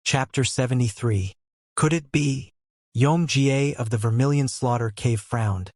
Chapter 73. Could it be? Yom Ga of the Vermilion Slaughter Cave frowned,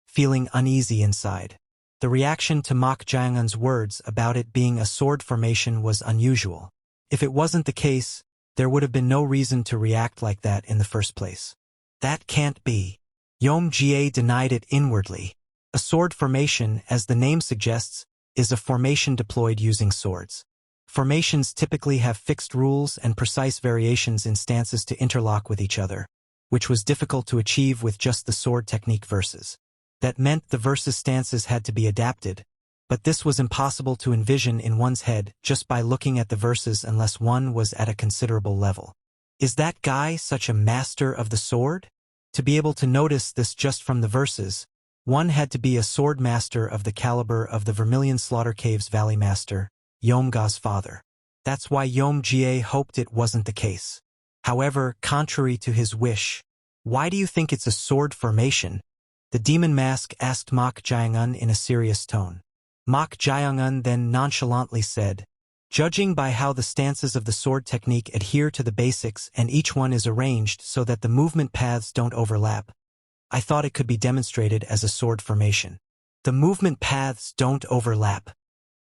feeling uneasy inside. The reaction to Mok Jeongun's words about it being a sword formation was unusual. If it wasn't the case, there would have been no reason to react like that in the first place. That can't be. Yom Ga denied it inwardly. A sword formation, as the name suggests, is a formation deployed using swords. Formations typically have fixed rules and precise variations in stances to interlock with each other, which was difficult to achieve with just the sword technique verses. That meant the verses stances had to be adapted, but this was impossible to envision in one's head just by looking at the verses unless one was at a considerable level. Is that guy such a master of the sword? To be able to notice this just from the verses, one had to be a sword master of the caliber of the Vermilion Slaughter Cave's Valley Master, Yom Ga's father. That's why Yom Ga hoped it wasn't the case. However, contrary to his wish, why do you think it's a sword formation? The demon mask asked Mok Jeongun in a serious tone. Mok Jeongun then nonchalantly said, "Judging by how the stances of the sword technique adhere to the basics and each one is arranged so that the movement paths don't overlap, I thought it could be demonstrated as a sword formation." The movement paths don't overlap.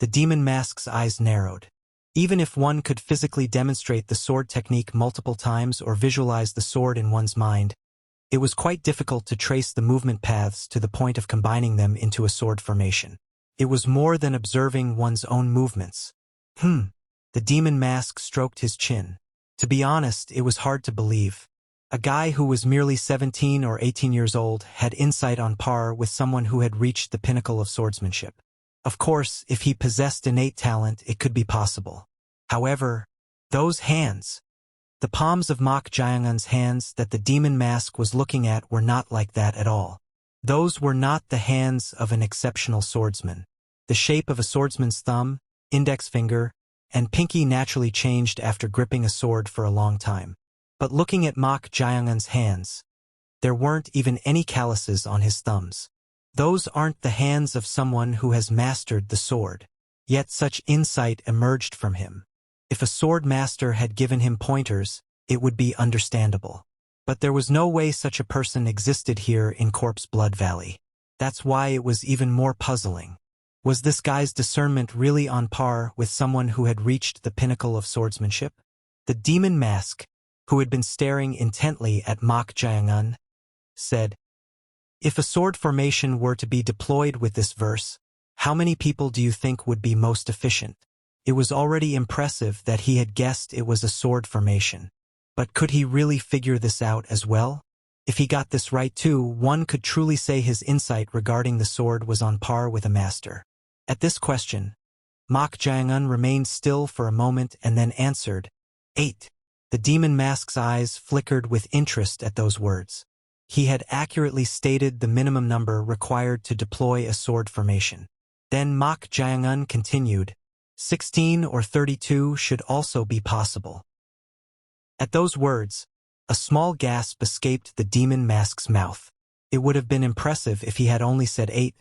The demon mask's eyes narrowed. Even if one could physically demonstrate the sword technique multiple times or visualize the sword in one's mind, it was quite difficult to trace the movement paths to the point of combining them into a sword formation. It was more than observing one's own movements. The demon mask stroked his chin. To be honest, it was hard to believe. A guy who was merely 17 or 18 years old had insight on par with someone who had reached the pinnacle of swordsmanship. Of course, if he possessed innate talent, it could be possible. However, those hands, the palms of Mok Jeongun's hands that the demon mask was looking at were not like that at all. Those were not the hands of an exceptional swordsman. The shape of a swordsman's thumb, index finger, and pinky naturally changed after gripping a sword for a long time. But looking at Mok Jeongun's hands, there weren't even any calluses on his thumbs. Those aren't the hands of someone who has mastered the sword. Yet such insight emerged from him. If a sword master had given him pointers, it would be understandable. But there was no way such a person existed here in Corpse Blood Valley. That's why it was even more puzzling. Was this guy's discernment really on par with someone who had reached the pinnacle of swordsmanship? The demon mask, who had been staring intently at Mok Jeongun, said, "If a sword formation were to be deployed with this verse, how many people do you think would be most efficient?" It was already impressive that he had guessed it was a sword formation. But could he really figure this out as well? If he got this right too, one could truly say his insight regarding the sword was on par with a master. At this question, Mok Jeongun remained still for a moment and then answered, 8. The demon mask's eyes flickered with interest at those words. He had accurately stated the minimum number required to deploy a sword formation. Then Mok Jeongun continued, 16 or 32 should also be possible. At those words, a small gasp escaped the demon mask's mouth. It would have been impressive if he had only said 8,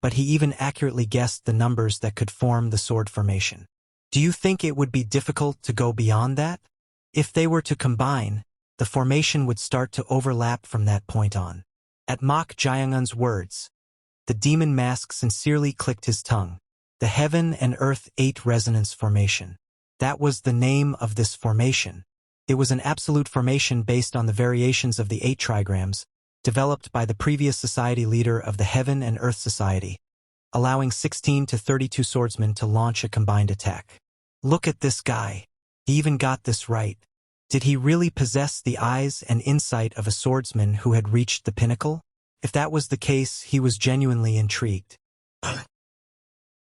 but he even accurately guessed the numbers that could form the sword formation. Do you think it would be difficult to go beyond that? If they were to combine, the formation would start to overlap from that point on. At Mok Jeongun's words, the demon mask sincerely clicked his tongue. The Heaven and Earth 8 Resonance Formation. That was the name of this formation. It was an absolute formation based on the variations of the 8 trigrams, developed by the previous society leader of the Heaven and Earth Society, allowing 16 to 32 swordsmen to launch a combined attack. Look at this guy. He even got this right. Did he really possess the eyes and insight of a swordsman who had reached the pinnacle? If that was the case, he was genuinely intrigued.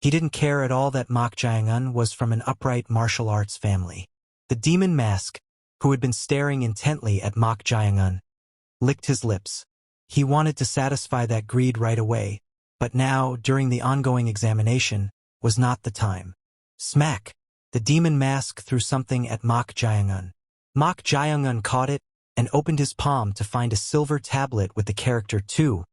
He didn't care at all that Mok Jeongun was from an upright martial arts family. The demon mask, who had been staring intently at Mok Jeongun, licked his lips. He wanted to satisfy that greed right away, but now, during the ongoing examination, was not the time. Smack! The demon mask threw something at Mok Jeongun. Mok Jeongun caught it and opened his palm to find a silver tablet with the character 2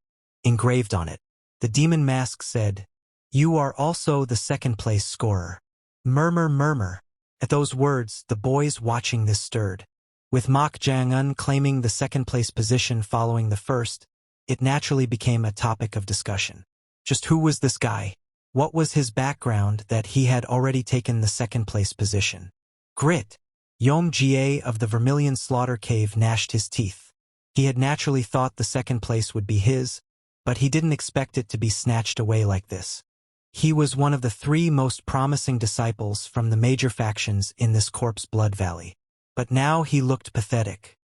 engraved on it. The demon mask said, "You are also the second-place scorer." Murmur, murmur. At those words, the boys watching this stirred. With Mok Jeong claiming the second-place position following the first, it naturally became a topic of discussion. Just who was this guy? What was his background that he had already taken the second-place position? Grit. Yom Ga of the Vermilion Slaughter Cave gnashed his teeth. He had naturally thought the second place would be his, but he didn't expect it to be snatched away like this. He was one of the 3 most promising disciples from the major factions in this corpse blood valley. But now he looked pathetic.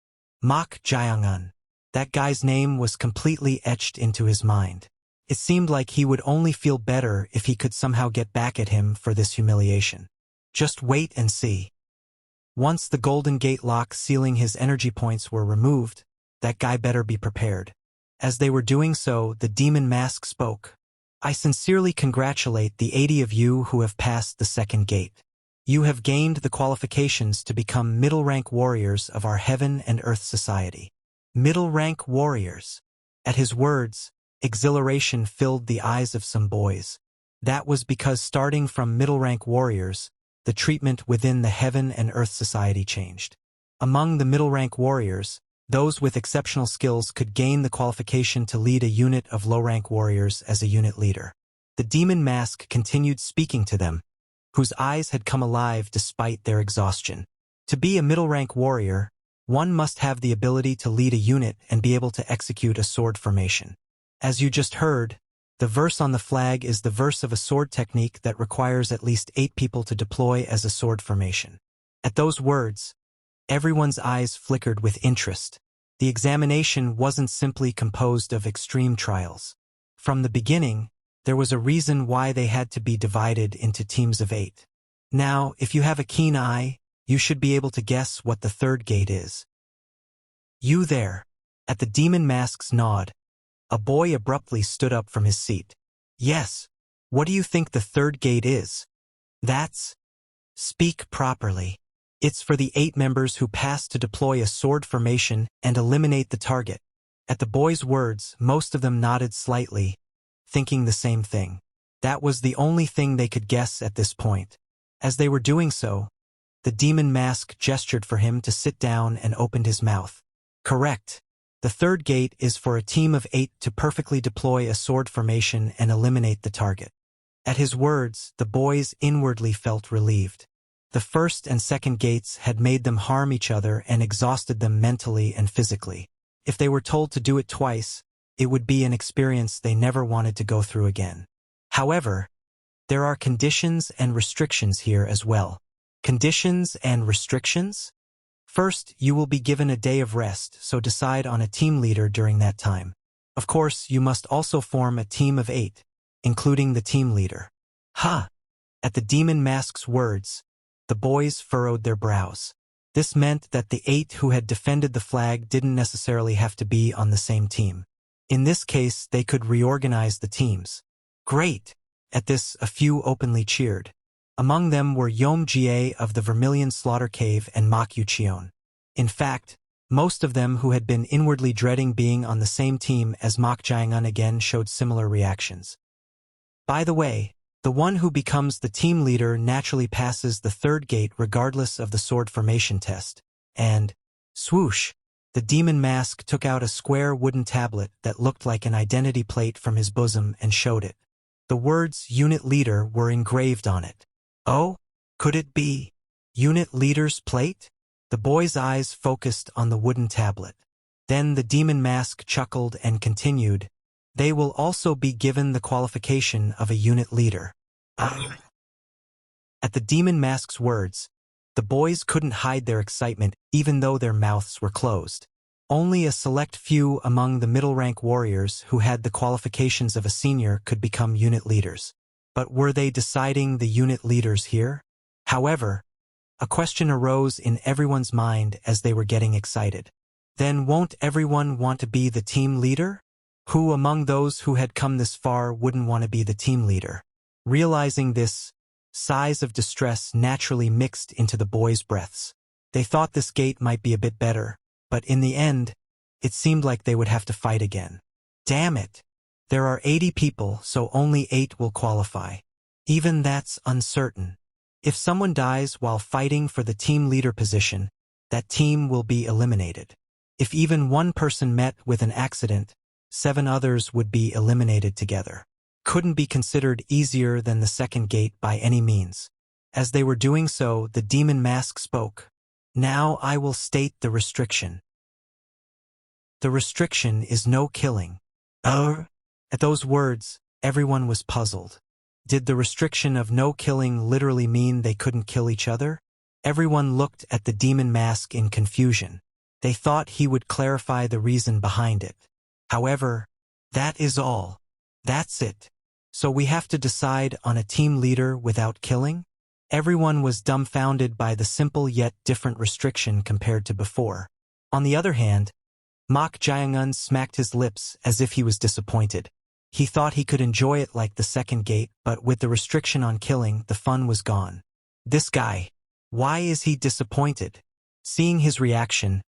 Mok Jeong. That guy's name was completely etched into his mind. It seemed like he would only feel better if he could somehow get back at him for this humiliation. Just wait and see. Once the golden gate lock sealing his energy points were removed, that guy better be prepared. As they were doing so, the demon mask spoke. I sincerely congratulate the 80 of you who have passed the second gate. You have gained the qualifications to become middle-rank warriors of our heaven and earth society. Middle-rank warriors. At his words, exhilaration filled the eyes of some boys. That was because starting from middle-rank warriors, the treatment within the heaven and earth society changed. Among the middle-rank warriors, those with exceptional skills could gain the qualification to lead a unit of low-rank warriors as a unit leader. The demon mask continued speaking to them, whose eyes had come alive despite their exhaustion. To be a middle-rank warrior, one must have the ability to lead a unit and be able to execute a sword formation. As you just heard, the verse on the flag is the verse of a sword technique that requires at least 8 people to deploy as a sword formation. At those words, everyone's eyes flickered with interest. The examination wasn't simply composed of extreme trials. From the beginning, there was a reason why they had to be divided into teams of 8. Now, if you have a keen eye, you should be able to guess what the third gate is. You there. At the demon mask's nod, a boy abruptly stood up from his seat. Yes. What do you think the third gate is? That's... Speak properly. It's for the 8 members who pass to deploy a sword formation and eliminate the target. At the boy's words, most of them nodded slightly, thinking the same thing. That was the only thing they could guess at this point. As they were doing so, the demon mask gestured for him to sit down and opened his mouth. Correct. The third gate is for a team of 8 to perfectly deploy a sword formation and eliminate the target. At his words, the boys inwardly felt relieved. The first and second gates had made them harm each other and exhausted them mentally and physically. If they were told to do it twice, it would be an experience they never wanted to go through again. However, there are conditions and restrictions here as well. Conditions and restrictions? First, you will be given a day of rest, so decide on a team leader during that time. Of course, you must also form a team of 8, including the team leader. Ha! At the demon mask's words, the boys furrowed their brows. This meant that the 8 who had defended the flag didn't necessarily have to be on the same team. In this case, they could reorganize the teams. Great! At this, a few openly cheered. Among them were Yom Ga of the Vermilion Slaughter Cave and Mok Jeong. In fact, most of them who had been inwardly dreading being on the same team as Mok Jeong again showed similar reactions. By the way, the one who becomes the team leader naturally passes the third gate regardless of the sword formation test. And, swoosh, the demon mask took out a square wooden tablet that looked like an identity plate from his bosom and showed it. The words Unit Leader were engraved on it. Oh, could it be Unit Leader's plate? The boy's eyes focused on the wooden tablet. Then the demon mask chuckled and continued, they will also be given the qualification of a unit leader. At the demon mask's words, the boys couldn't hide their excitement even though their mouths were closed. Only a select few among the middle-rank warriors who had the qualifications of a senior could become unit leaders. But were they deciding the unit leaders here? However, a question arose in everyone's mind as they were getting excited. Then won't everyone want to be the team leader? Who among those who had come this far wouldn't want to be the team leader? Realizing this, sighs of distress naturally mixed into the boys' breaths. They thought this gate might be a bit better, but in the end, it seemed like they would have to fight again. Damn it! There are 80 people, so only 8 will qualify. Even that's uncertain. If someone dies while fighting for the team leader position, that team will be eliminated. If even one person met with an accident, 7 others would be eliminated together. Couldn't be considered easier than the second gate by any means. As they were doing so, the demon mask spoke. Now I will state the restriction. The restriction is no killing. At those words, everyone was puzzled. Did the restriction of no killing literally mean they couldn't kill each other? Everyone looked at the demon mask in confusion. They thought he would clarify the reason behind it. However, that is all. That's it. So we have to decide on a team leader without killing? Everyone was dumbfounded by the simple yet different restriction compared to before. On the other hand, Mok Jeong smacked his lips as if he was disappointed. He thought he could enjoy it like the second gate, but with the restriction on killing, the fun was gone. This guy. Why is he disappointed? Seeing his reaction,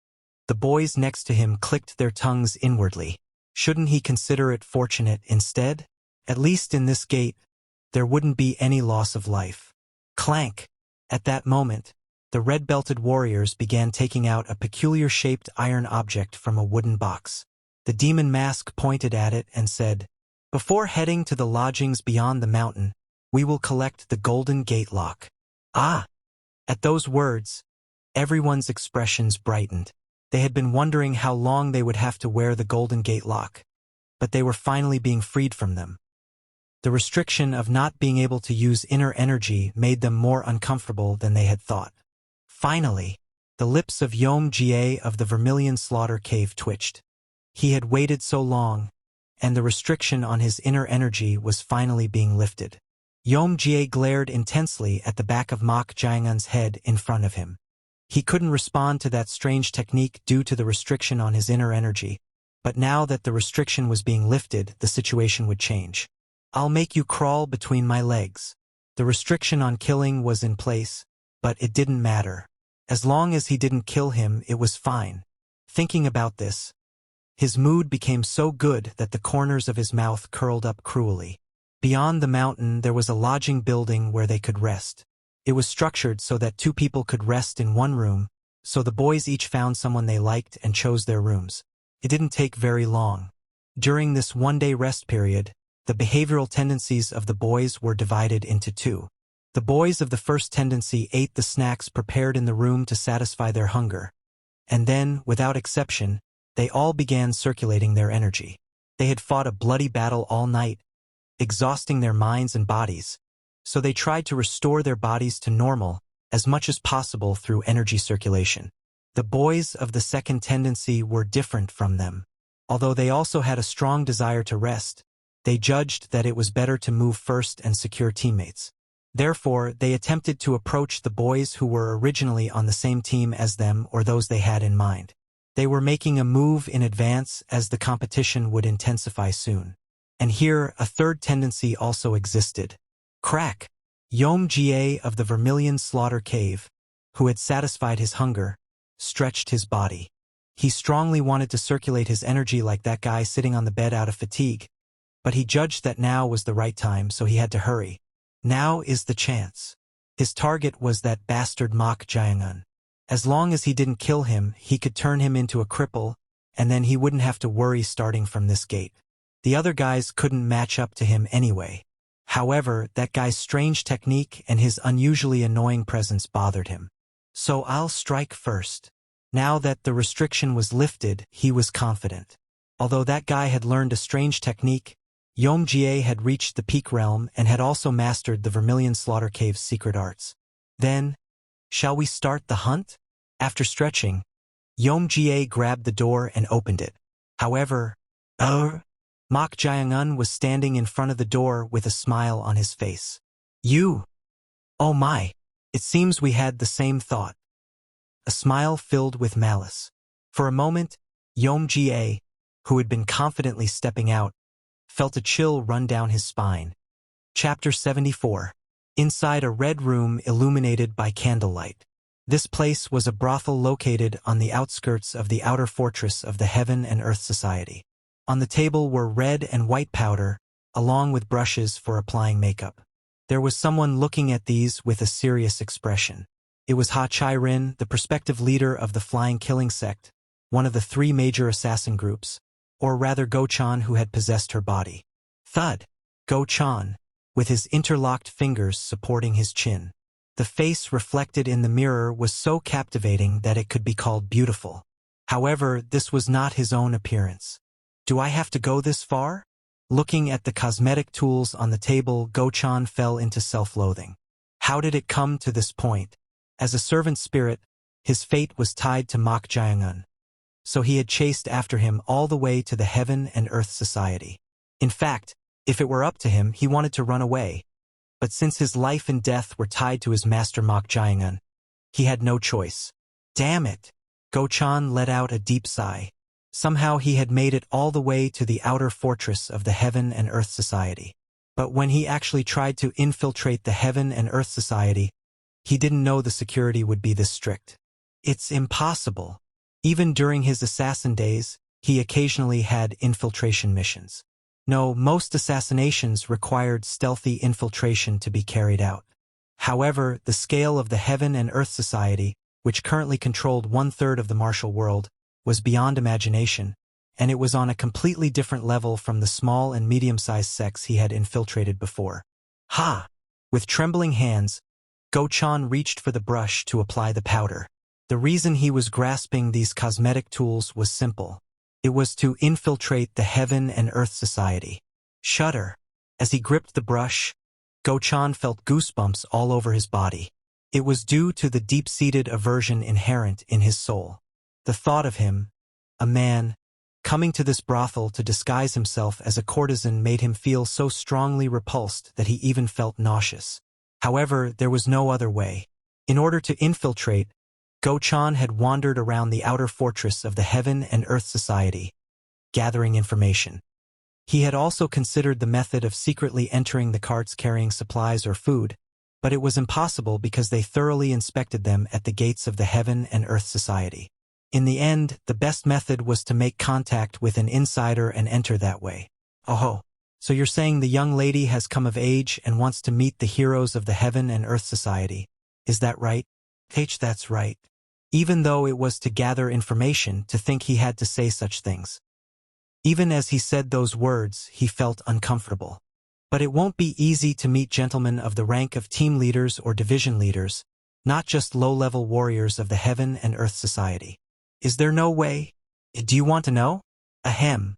the boys next to him clicked their tongues inwardly. Shouldn't he consider it fortunate instead? At least in this gate, there wouldn't be any loss of life. Clank! At that moment, the red-belted warriors began taking out a peculiar-shaped iron object from a wooden box. The demon mask pointed at it and said, "Before heading to the lodgings beyond the mountain, we will collect the golden gate lock." Ah! At those words, everyone's expressions brightened. They had been wondering how long they would have to wear the golden gate lock, but they were finally being freed from them. The restriction of not being able to use inner energy made them more uncomfortable than they had thought. Finally, the lips of Yom Ga of the Vermilion Slaughter Cave twitched. He had waited so long, and the restriction on his inner energy was finally being lifted. Yom Ga glared intensely at the back of Mok Jeong's head in front of him. He couldn't respond to that strange technique due to the restriction on his inner energy, but now that the restriction was being lifted, the situation would change. "I'll make you crawl between my legs." The restriction on killing was in place, but it didn't matter. As long as he didn't kill him, it was fine. Thinking about this, his mood became so good that the corners of his mouth curled up cruelly. Beyond the mountain, there was a lodging building where they could rest. It was structured so that 2 people could rest in one room, so the boys each found someone they liked and chose their rooms. It didn't take very long. During this one-day rest period, the behavioral tendencies of the boys were divided into 2. The boys of the first tendency ate the snacks prepared in the room to satisfy their hunger. And then, without exception, they all began circulating their energy. They had fought a bloody battle all night, exhausting their minds and bodies, so they tried to restore their bodies to normal as much as possible through energy circulation. The boys of the second tendency were different from them. Although they also had a strong desire to rest, they judged that it was better to move first and secure teammates. Therefore, they attempted to approach the boys who were originally on the same team as them or those they had in mind. They were making a move in advance as the competition would intensify soon. And here, a third tendency also existed. Crack! Yom Ga of the Vermilion Slaughter Cave, who had satisfied his hunger, stretched his body. He strongly wanted to circulate his energy like that guy sitting on the bed out of fatigue, but he judged that now was the right time, so he had to hurry. Now is the chance. His target was that bastard Mok Jeong. As long as he didn't kill him, he could turn him into a cripple, and then he wouldn't have to worry starting from this gate. The other guys couldn't match up to him anyway. However, that guy's strange technique and his unusually annoying presence bothered him. So I'll strike first. Now that the restriction was lifted, he was confident. Although that guy had learned a strange technique, Yom Ga had reached the peak realm and had also mastered the Vermilion Slaughter Cave's secret arts. Then, shall we start the hunt? After stretching, Yom Ga grabbed the door and opened it. However, Mok Jeong was standing in front of the door with a smile on his face. "You! Oh my! It seems we had the same thought." A smile filled with malice. For a moment, Yom Ga, who had been confidently stepping out, felt a chill run down his spine. Chapter 74. Inside a red room illuminated by candlelight. This place was a brothel located on the outskirts of the outer fortress of the Heaven and Earth Society. On the table were red and white powder, along with brushes for applying makeup. There was someone looking at these with a serious expression. It was Ha Chai-rin, the prospective leader of the Flying Killing Sect, one of the 3 major assassin groups, or rather Go-chan, who had possessed her body. Thud. Go-chan, with his interlocked fingers supporting his chin. The face reflected in the mirror was so captivating that it could be called beautiful. However, this was not his own appearance. Do I have to go this far? Looking at the cosmetic tools on the table, Go-chan fell into self-loathing. How did it come to this point? As a servant spirit, his fate was tied to Mok Jae-un. So he had chased after him all the way to the Heaven and Earth Society. In fact, if it were up to him, he wanted to run away. But since his life and death were tied to his master Mok Jae-un, he had no choice. Damn it! Go-chan let out a deep sigh. Somehow he had made it all the way to the outer fortress of the Heaven and Earth Society. But when he actually tried to infiltrate the Heaven and Earth Society, he didn't know the security would be this strict. It's impossible. Even during his assassin days, he occasionally had infiltration missions. No, most assassinations required stealthy infiltration to be carried out. However, the scale of the Heaven and Earth Society, which currently controlled 1/3 of the martial world, was beyond imagination, and it was on a completely different level from the small and medium-sized sects he had infiltrated before. Ha! With trembling hands, Go-chan reached for the brush to apply the powder. The reason he was grasping these cosmetic tools was simple. It was to infiltrate the Heaven and Earth Society. Shudder. As he gripped the brush, Go-chan felt goosebumps all over his body. It was due to the deep-seated aversion inherent in his soul. The thought of him, a man, coming to this brothel to disguise himself as a courtesan made him feel so strongly repulsed that he even felt nauseous. However, there was no other way. In order to infiltrate, Go-chan had wandered around the outer fortress of the Heaven and Earth Society, gathering information. He had also considered the method of secretly entering the carts carrying supplies or food, but it was impossible because they thoroughly inspected them at the gates of the Heaven and Earth Society. In the end, the best method was to make contact with an insider and enter that way. Oh, so you're saying the young lady has come of age and wants to meet the heroes of the Heaven and Earth Society. Is that right? That's right. Even though it was to gather information, to think he had to say such things. Even as he said those words, he felt uncomfortable. But it won't be easy to meet gentlemen of the rank of team leaders or division leaders, not just low-level warriors of the Heaven and Earth Society. Is there no way? Do you want to know? Ahem.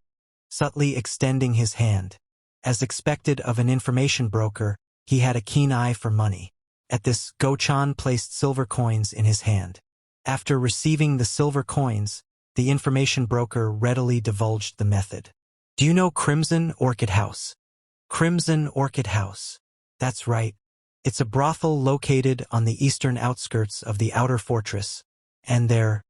Subtly extending his hand. As expected of an information broker, he had a keen eye for money. At this, Go-chan placed silver coins in his hand. After receiving the silver coins, the information broker readily divulged the method. Do you know Crimson Orchid House? Crimson Orchid House. That's right. It's a brothel located on the eastern outskirts of the outer fortress. And there...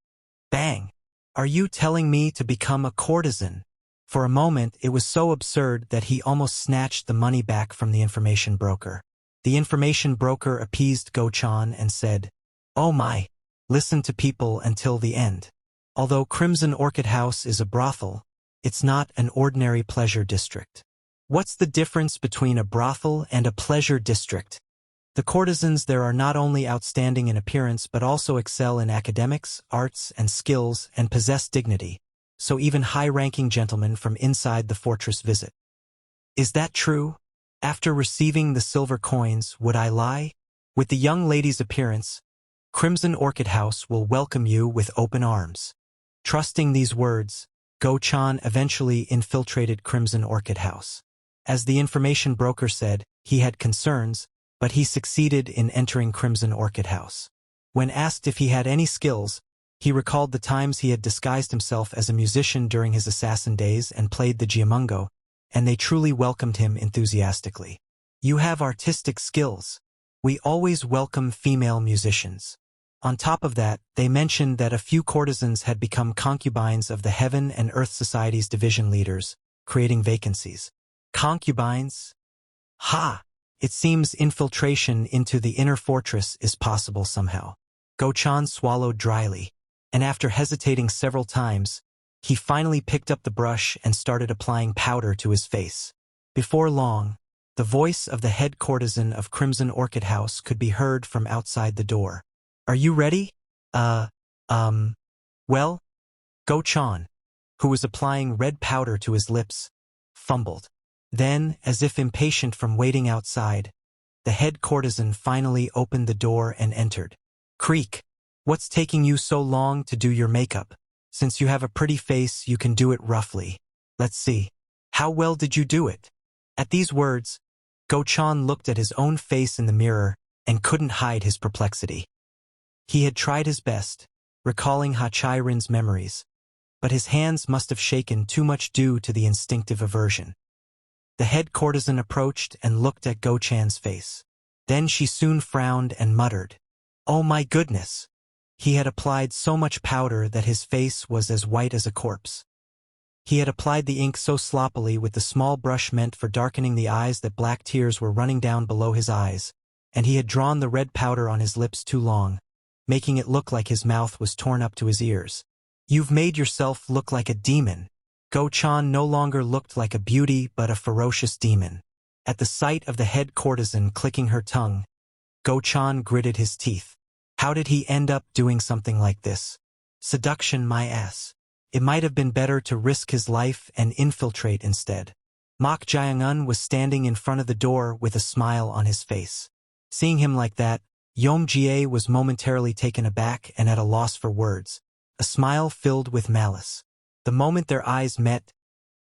Bang! Are you telling me to become a courtesan? For a moment, it was so absurd that he almost snatched the money back from the information broker. The information broker appeased Go-chan and said, "Oh my, listen to people until the end. Although Crimson Orchid House is a brothel, it's not an ordinary pleasure district." What's the difference between a brothel and a pleasure district? The courtesans there are not only outstanding in appearance but also excel in academics, arts, and skills and possess dignity, so even high-ranking gentlemen from inside the fortress visit. Is that true? After receiving the silver coins, would I lie? With the young lady's appearance, Crimson Orchid House will welcome you with open arms. Trusting these words, Go-chan eventually infiltrated Crimson Orchid House. As the information broker said, he had concerns, but he succeeded in entering Crimson Orchid House. When asked if he had any skills, he recalled the times he had disguised himself as a musician during his assassin days and played the jiamungo, and they truly welcomed him enthusiastically. You have artistic skills. We always welcome female musicians. On top of that, they mentioned that a few courtesans had become concubines of the Heaven and Earth Society's division leaders, creating vacancies. Concubines? Ha! It seems infiltration into the inner fortress is possible somehow. Go-chan swallowed dryly, and after hesitating several times, he finally picked up the brush and started applying powder to his face. Before long, the voice of the head courtesan of Crimson Orchid House could be heard from outside the door. Are you ready? Uh, well, Goan, who was applying red powder to his lips, fumbled. Then, as if impatient from waiting outside, the head courtesan finally opened the door and entered. Creak. What's taking you so long to do your makeup? Since you have a pretty face, you can do it roughly. Let's see. How well did you do it? At these words, Goan looked at his own face in the mirror and couldn't hide his perplexity. He had tried his best, recalling Ha-Chai-Rin's memories, but his hands must have shaken too much due to the instinctive aversion. The head courtesan approached and looked at Goan's face. Then she soon frowned and muttered, "Oh my goodness!" He had applied so much powder that his face was as white as a corpse. He had applied the ink so sloppily with the small brush meant for darkening the eyes that black tears were running down below his eyes, and he had drawn the red powder on his lips too long, making it look like his mouth was torn up to his ears. "You've made yourself look like a demon." Goan no longer looked like a beauty but a ferocious demon. At the sight of the head courtesan clicking her tongue, Goan gritted his teeth. How did he end up doing something like this? Seduction, my ass. It might have been better to risk his life and infiltrate instead. Mok Jeong was standing in front of the door with a smile on his face. Seeing him like that, Yom Ga was momentarily taken aback and at a loss for words, a smile filled with malice. The moment their eyes met,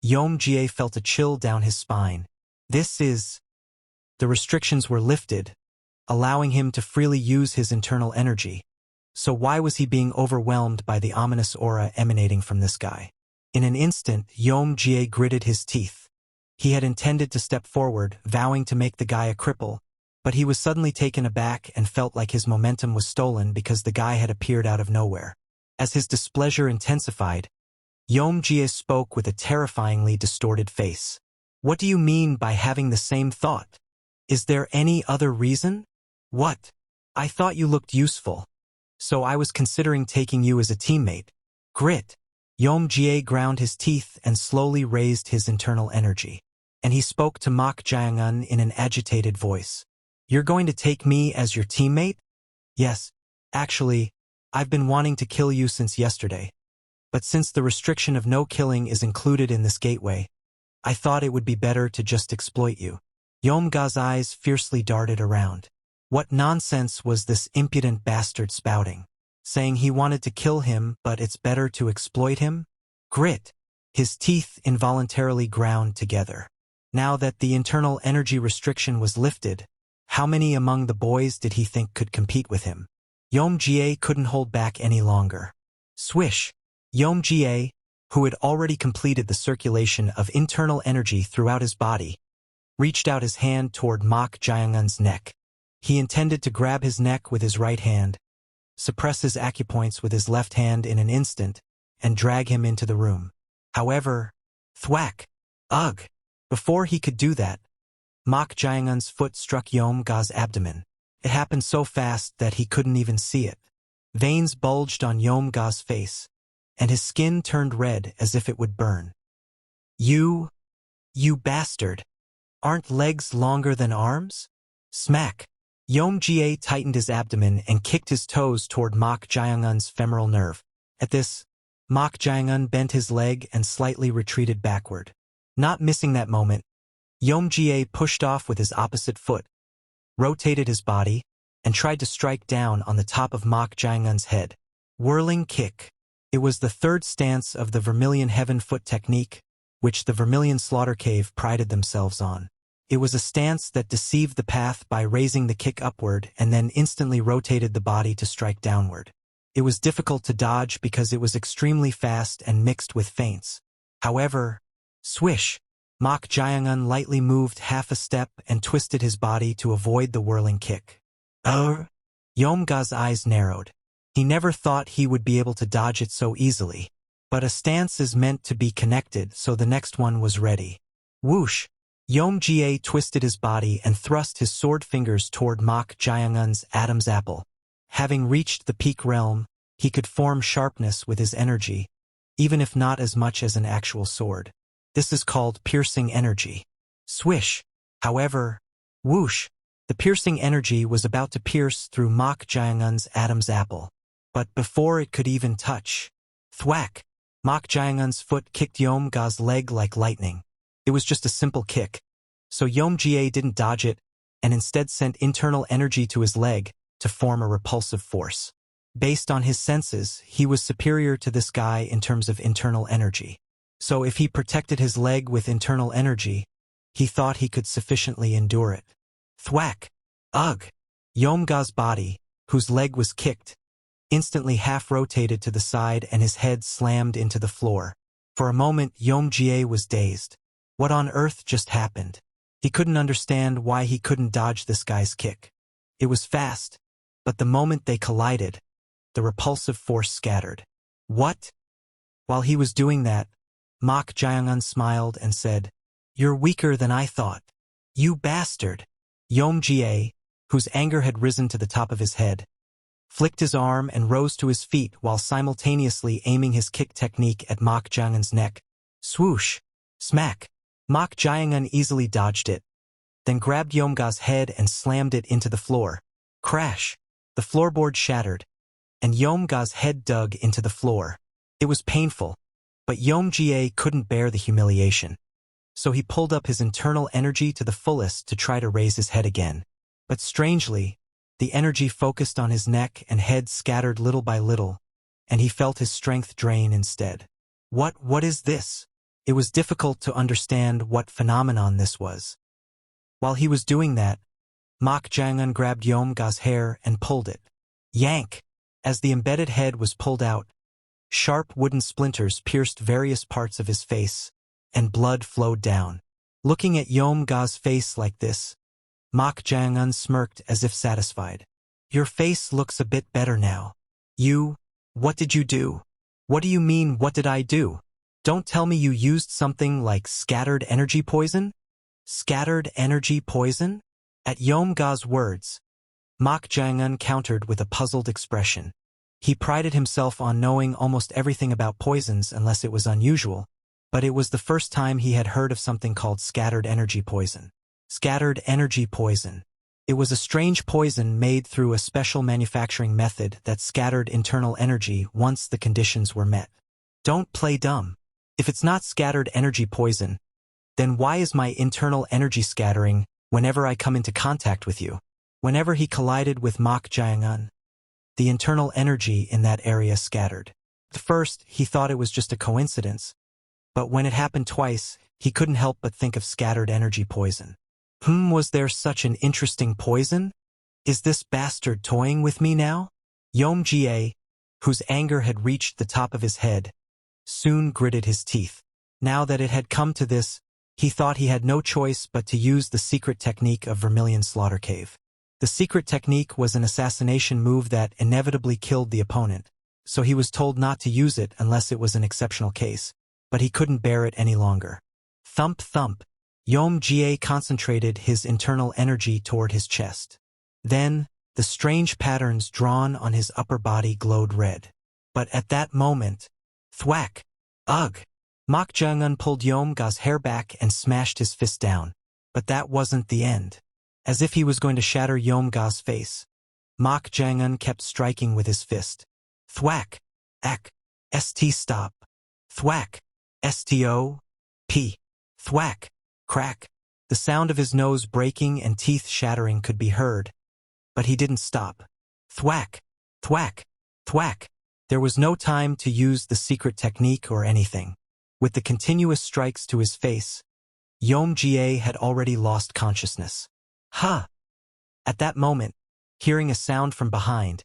Yom Ga felt a chill down his spine. The restrictions were lifted, allowing him to freely use his internal energy. So why was he being overwhelmed by the ominous aura emanating from this guy? In an instant, Yom Ga gritted his teeth. He had intended to step forward, vowing to make the guy a cripple, but he was suddenly taken aback and felt like his momentum was stolen because the guy had appeared out of nowhere. As his displeasure intensified, Yom Ga spoke with a terrifyingly distorted face. "What do you mean by having the same thought? Is there any other reason?" "What? I thought you looked useful, so I was considering taking you as a teammate." Grit. Yom Ga ground his teeth and slowly raised his internal energy. And he spoke to Mok Jeong in an agitated voice. "You're going to take me as your teammate?" "Yes. Actually, I've been wanting to kill you since yesterday. But since the restriction of no killing is included in this gateway, I thought it would be better to just exploit you." Yom Ga's eyes fiercely darted around. What nonsense was this impudent bastard spouting? Saying he wanted to kill him, but it's better to exploit him? Grit. His teeth involuntarily ground together. Now that the internal energy restriction was lifted, how many among the boys did he think could compete with him? Yom Ga couldn't hold back any longer. Swish! Yom Ga, who had already completed the circulation of internal energy throughout his body, reached out his hand toward Mok Jeong's neck. He intended to grab his neck with his right hand, suppress his acupoints with his left hand in an instant, and drag him into the room. However, thwack! Ugh! Before he could do that, Mok Jeong's foot struck Yom Ga's abdomen. It happened so fast that he couldn't even see it. Veins bulged on Yom Ga's face, and his skin turned red as if it would burn. You bastard! Aren't legs longer than arms?" Smack! Yom Ga tightened his abdomen and kicked his toes toward Mok Jeong's femoral nerve. At this, Mok Jeong bent his leg and slightly retreated backward. Not missing that moment, Yom Ga pushed off with his opposite foot, rotated his body, and tried to strike down on the top of Mok Jeong's head. Whirling kick. It was the third stance of the Vermilion Heaven Foot technique, which the Vermilion Slaughter Cave prided themselves on. It was a stance that deceived the path by raising the kick upward and then instantly rotated the body to strike downward. It was difficult to dodge because it was extremely fast and mixed with feints. However, swish! Mok Jeong lightly moved half a step and twisted his body to avoid the whirling kick. Yom Ga's eyes narrowed. He never thought he would be able to dodge it so easily. But a stance is meant to be connected, so the next one was ready. Whoosh! Yom Ga twisted his body and thrust his sword fingers toward Mok Jeong's Adam's apple. Having reached the peak realm, he could form sharpness with his energy, even if not as much as an actual sword. This is called piercing energy. Swish! However, whoosh! The piercing energy was about to pierce through Mok Jaeongun's Adam's apple. But before it could even touch, thwack! Mok Jaeongun's foot kicked Yom Ga's leg like lightning. It was just a simple kick. So Yom Ga didn't dodge it, and instead sent internal energy to his leg to form a repulsive force. Based on his senses, he was superior to this guy in terms of internal energy. So if he protected his leg with internal energy, he thought he could sufficiently endure it. Thwack! Ugh! Yom Ga's body, whose leg was kicked, instantly half-rotated to the side and his head slammed into the floor. For a moment, Yom Ga was dazed. What on earth just happened? He couldn't understand why he couldn't dodge this guy's kick. It was fast, but the moment they collided, the repulsive force scattered. What? While he was doing that, Mok Jaeongun smiled and said, "You're weaker than I thought. You bastard." Yom Ga, whose anger had risen to the top of his head, flicked his arm and rose to his feet while simultaneously aiming his kick technique at Mok Jaeongun's neck. Swoosh! Smack! Mok Jaeongun easily dodged it, then grabbed Yom Ga's head and slammed it into the floor. Crash! The floorboard shattered, and Yom Ga's head dug into the floor. It was painful, but Yom Ga couldn't bear the humiliation. So he pulled up his internal energy to the fullest to try to raise his head again. But strangely, the energy focused on his neck and head scattered little by little, and he felt his strength drain instead. What is this? It was difficult to understand what phenomenon this was. While he was doing that, Mok Jaeongun grabbed Yom Ga's hair and pulled it. Yank! As the embedded head was pulled out, sharp wooden splinters pierced various parts of his face, and blood flowed down. Looking at Yom Ga's face like this, Mok Jaeongun smirked as if satisfied. Your face looks a bit better now. What did you do? What do you mean, what did I do? Don't tell me you used something like scattered energy poison? Scattered energy poison? At Yom Ga's words, Mok Jaeongun countered with a puzzled expression. He prided himself on knowing almost everything about poisons unless it was unusual, but it was the first time he had heard of something called scattered energy poison. Scattered energy poison. It was a strange poison made through a special manufacturing method that scattered internal energy once the conditions were met. Don't play dumb. If it's not scattered energy poison, then why is my internal energy scattering whenever I come into contact with you? Whenever he collided with Mok Jaeongun, the internal energy in that area scattered. At first, he thought it was just a coincidence, but when it happened twice, he couldn't help but think of scattered energy poison. Was there such an interesting poison? Is this bastard toying with me now? Yom Ga, whose anger had reached the top of his head, soon gritted his teeth. Now that it had come to this, he thought he had no choice but to use the secret technique of Vermilion Slaughter Cave. The secret technique was an assassination move that inevitably killed the opponent, so he was told not to use it unless it was an exceptional case, but he couldn't bear it any longer. Thump thump. Yom Ga concentrated his internal energy toward his chest. Then, the strange patterns drawn on his upper body glowed red. But at that moment, thwack! Ugh! Mok Jaeongun pulled Yom Ga's hair back and smashed his fist down. But that wasn't the end. As if he was going to shatter Yom Ga's face, Mok Jaeongun kept striking with his fist. Thwack! Ak! St stop! Thwack! Stop! Thwack! Crack! The sound of his nose breaking and teeth shattering could be heard, but he didn't stop. Thwack! Thwack! Thwack! There was no time to use the secret technique or anything. With the continuous strikes to his face, Yom Ga had already lost consciousness. Ha! At that moment, hearing a sound from behind,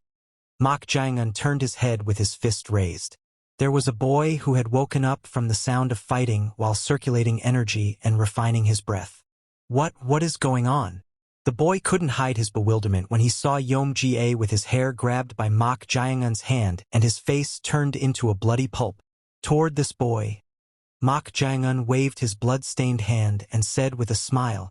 Mok Jaeongun turned his head with his fist raised. There was a boy who had woken up from the sound of fighting while circulating energy and refining his breath. What is going on? The boy couldn't hide his bewilderment when he saw Yom Ga with his hair grabbed by Mok Jaeongun's hand and his face turned into a bloody pulp. Toward this boy, Mok Jaeongun waved his blood-stained hand and said with a smile,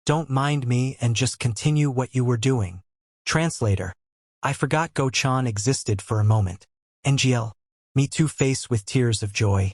Don't mind me and just continue what you were doing. Translator. I forgot Go-chan existed for a moment. NGL. Me too, face with tears of joy.